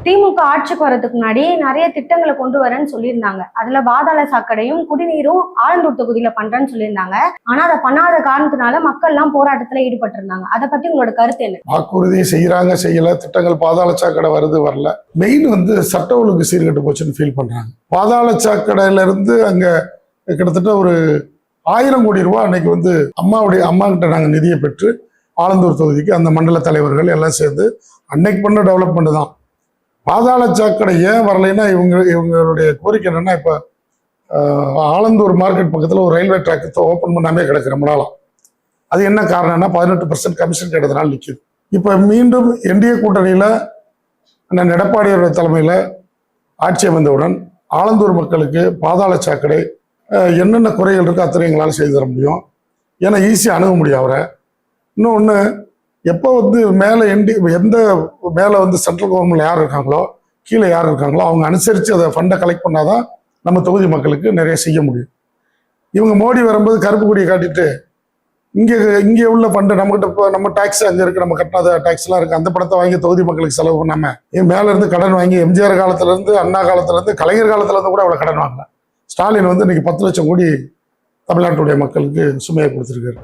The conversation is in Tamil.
திமுக ஆட்சிக்கு வரதுக்கு முன்னாடி நிறைய திட்டங்களை கொண்டு வரேன்னு சொல்லியிருந்தாங்க. அதுல பாதாள சாக்கடையும் குடிநீரும் ஆலந்தூர் தொகுதியில பண்றேன்னு சொல்லியிருந்தாங்க. ஆனா அதை பண்ணாத காரணத்தினால மக்கள் எல்லாம் போராட்டத்துல ஈடுபட்டு இருந்தாங்க. அதை பத்தி உங்களோட கருத்து என்ன? வாக்குறுதி செய்யறாங்க, செய்யல, திட்டங்கள் பாதாள சாக்கடை வருது வரல. மெயின் சட்ட ஒழுங்கு சீர்கெட்டு போச்சுன்னு ஃபீல் பண்றாங்க. பாதாள சாக்கடையில இருந்து அங்க கிட்டத்தட்ட ஒரு 1000 கோடி ரூபாய் அன்னைக்கு அம்மா கிட்ட நாங்க நிதியை பெற்று ஆலந்தூர் தொகுதிக்கு அந்த மண்டல தலைவர்கள் எல்லாம் சேர்ந்து அன்னைக்கு பண்ண டெவலப்மெண்ட் தான். பாதாள சாக்கடை ஏன் வரலைன்னா இவங்களுடைய கோரிக்கை என்னன்னா, இப்போ ஆலந்தூர் மார்க்கெட் பக்கத்தில் ஒரு ரயில்வே ட்ராக் ஓப்பன் பண்ணாமே கிடக்கு ரொம்ப நாளாக. அது என்ன காரணம்னா 18% கமிஷன் கேட்டதுனால நிற்குது. இப்போ மீண்டும் என்டிஏ கூட்டணியில் அண்ணன் எடப்பாடியோட தலைமையில் ஆட்சி அமைந்தவுடன் ஆலந்தூர் மக்களுக்கு பாதாள சாக்கடை என்னென்ன குறைகள் இருக்கோ அத்தனை எங்களால் செய்து தர முடியும். ஏன்னா ஈஸியாக அணுக முடியும் அவரை. இன்னொன்று, எப்போ மேலே எந்த மேலே சென்ட்ரல் கவர்மெண்ட்ல யார் இருக்காங்களோ கீழே யார் இருக்காங்களோ அவங்க அனுசரித்து அதை ஃபண்டை கலெக்ட் பண்ணாதான் நம்ம தொகுதி மக்களுக்கு நிறைய செய்ய முடியும். இவங்க மோடி வரும்போது கருப்பு கொடியை காட்டிட்டு இங்கே உள்ள ஃபண்டை நம்மகிட்ட இப்போ நம்ம டேக்ஸ் அங்கே இருக்குது, நம்ம கட்டினாத டேக்ஸ்லாம் இருக்குது, அந்த பணத்தை வாங்கி தொகுதி மக்களுக்கு செலவு பண்ணாமல் மேலே இருந்து கடன் வாங்கி எம்ஜிஆர் காலத்துலேருந்து அண்ணா காலத்துலேருந்து கலைஞர் காலத்துலேருந்து கூட அவ்வளோ கடன் வாங்கல. ஸ்டாலின் இன்னைக்கு 10 லட்சம் கோடி தமிழ்நாட்டுடைய மக்களுக்கு சுமையை கொடுத்துருக்காரு.